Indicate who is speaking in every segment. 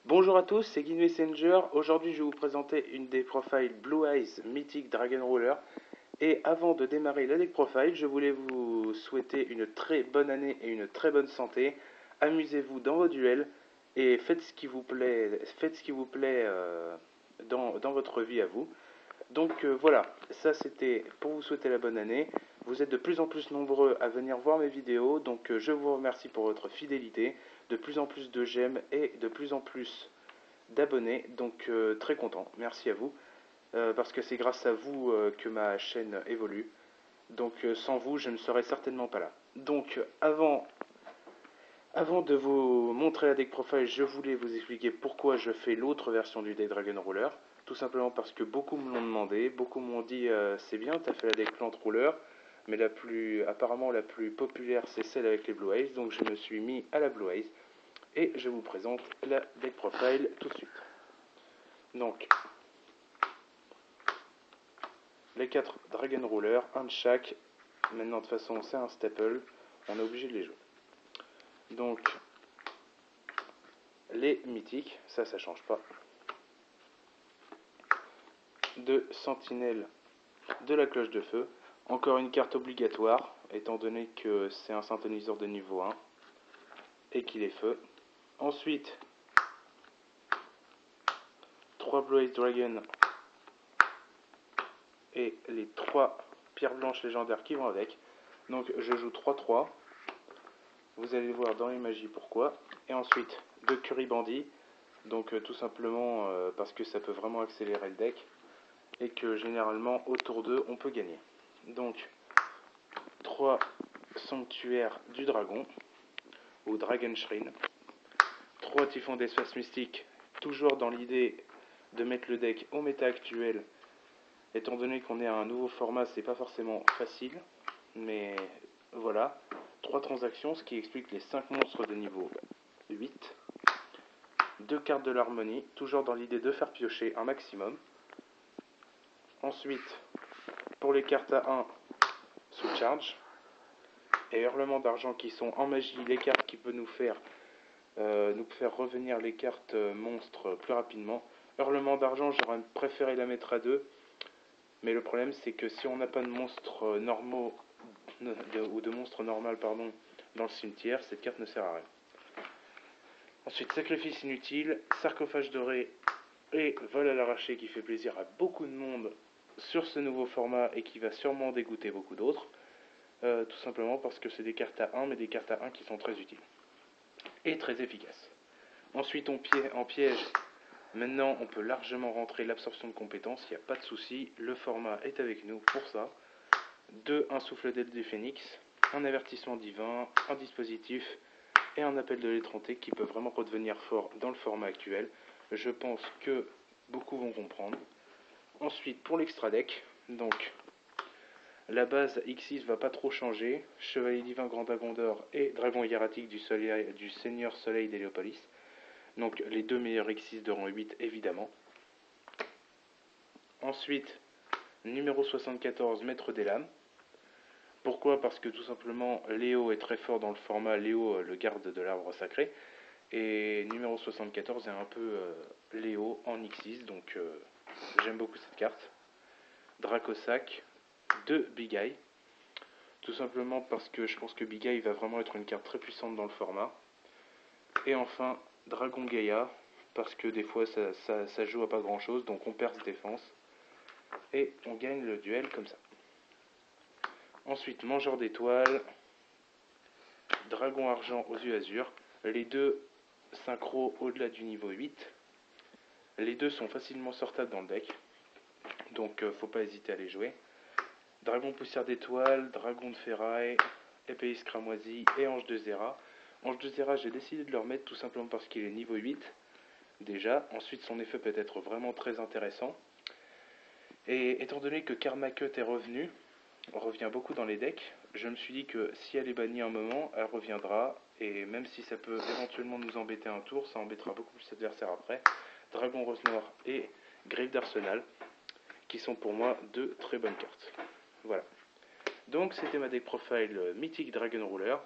Speaker 1: Bonjour à tous, c'est Guy Messenger. Aujourd'hui, je vais vous présenter une deck profile Blue Eyes Mythic Dragon Ruler. Et avant de démarrer la deck profile, je voulais vous souhaiter une très bonne année et une très bonne santé. Amusez-vous dans vos duels et faites ce qui vous plaît, dans votre vie à vous. Donc voilà, ça c'était pour vous souhaiter la bonne année. Vous êtes de plus en plus nombreux à venir voir mes vidéos, donc je vous remercie pour votre fidélité. De plus en plus de j'aime et de plus en plus d'abonnés, donc très content, merci à vous, parce que c'est grâce à vous que ma chaîne évolue, donc sans vous je ne serais certainement pas là. Donc avant de vous montrer la deck profile, je voulais vous expliquer pourquoi je fais l'autre version du deck Dragon Ruler, tout simplement parce que beaucoup me l'ont demandé, beaucoup m'ont dit c'est bien, t'as fait la deck Plant Ruler, mais apparemment la plus populaire c'est celle avec les Blue Eyes, donc je me suis mis à la Blue Eyes, et je vous présente la deck profile tout de suite. Donc, les 4 Dragon Ruler, un de chaque. Maintenant, de toute façon, c'est un staple. On est obligé de les jouer. Donc, les mythiques, ça change pas. 2 sentinelles de la cloche de feu. Encore une carte obligatoire, étant donné que c'est un synthoniseur de niveau 1 et qu'il est feu. Ensuite, 3 Blue Eyes Dragon et les 3 pierres blanches légendaires qui vont avec. Donc, je joue 3-3. Vous allez voir dans les magies pourquoi. Et ensuite, 2 Curry Bandits. Donc tout simplement parce que ça peut vraiment accélérer le deck. Et que généralement, autour d'eux, on peut gagner. Donc, 3 Sanctuaires du Dragon. Ou Dragon Shrine. 3 Typhons d'Espace Mystique. Toujours dans l'idée de mettre le deck au méta actuel. Étant donné qu'on est à un nouveau format, c'est pas forcément facile. Mais voilà. 3 transactions, ce qui explique les 5 monstres de niveau 8. 2 cartes de l'harmonie, toujours dans l'idée de faire piocher un maximum. Ensuite, pour les cartes à 1, sous charge. Et hurlement d'argent qui sont en magie, les cartes qui peuvent nous faire revenir les cartes monstres plus rapidement. Hurlement d'argent, j'aurais préféré la mettre à 2. Mais le problème, c'est que si on n'a pas de monstres normaux, ou de monstres normales, pardon, dans le cimetière, cette carte ne sert à rien. Ensuite, sacrifice inutile, sarcophage doré et vol à l'arraché qui fait plaisir à beaucoup de monde sur ce nouveau format et qui va sûrement dégoûter beaucoup d'autres. Tout simplement parce que c'est des cartes à 1, mais des cartes à 1 qui sont très utiles et très efficaces. Ensuite, en piège, maintenant on peut largement rentrer l'absorption de compétences, il n'y a pas de souci, le format est avec nous pour ça. 2, un souffle d'aile du phénix, un avertissement divin, un dispositif et un appel de l'étranté qui peut vraiment redevenir fort dans le format actuel. Je pense que beaucoup vont comprendre. Ensuite, pour l'extra deck, donc la base X6 va pas trop changer. Chevalier divin Grand Dragon d'Or et Dragon hiératique du Seigneur Soleil d'Héliopolis. Donc les deux meilleurs X6 de rang 8 évidemment. Ensuite, numéro 74, Maître des Lames. Pourquoi? Parce que tout simplement Léo est très fort dans le format Léo, le garde de l'arbre sacré. Et numéro 74 est un peu Léo en X6, donc j'aime beaucoup cette carte. Dracosac de Big Eye. Tout simplement parce que je pense que Big Eye va vraiment être une carte très puissante dans le format. Et enfin, Dragon Gaïa, parce que des fois ça joue à pas grand chose, donc on perce défense. Et on gagne le duel comme ça. Ensuite, Mangeur d'étoiles, Dragon Argent aux yeux azur. Les deux synchro au-delà du niveau 8. Les deux sont facilement sortables dans le deck, donc faut pas hésiter à les jouer. Dragon poussière d'étoiles, Dragon de ferraille, épéiste cramoisie et Ange de Zera. Ange de Zera, j'ai décidé de le remettre tout simplement parce qu'il est niveau 8 déjà. Ensuite, son effet peut être vraiment très intéressant. Et étant donné que Karma Cut est revient beaucoup dans les decks, je me suis dit que si elle est bannie un moment, elle reviendra. Et même si ça peut éventuellement nous embêter un tour, ça embêtera beaucoup plus l'adversaire après. Dragon Rose Noir et Griffe d'Arsenal, qui sont pour moi deux très bonnes cartes. Voilà. Donc c'était ma deck profile mythique Dragon Ruler,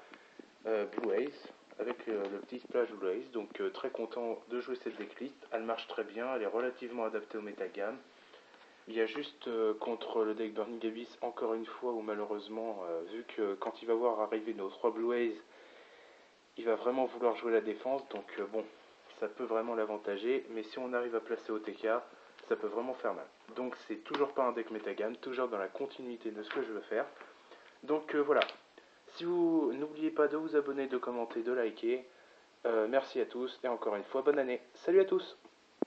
Speaker 1: Blue Eyes. avec le petit Splash Blue Ace. Donc très content de jouer cette decklist. Elle marche très bien, elle est relativement adaptée au metagame. Il y a juste contre le deck Burning Abyss, encore une fois, où malheureusement, vu que quand il va voir arriver nos 3 Blue Ace, il va vraiment vouloir jouer la défense. Donc bon, ça peut vraiment l'avantager. Mais si on arrive à placer OTK, ça peut vraiment faire mal. Donc c'est toujours pas un deck metagame, toujours dans la continuité de ce que je veux faire. Donc voilà. Si vous n'oubliez pas de vous abonner, de commenter, de liker. Merci à tous et encore une fois bonne année. Salut à tous.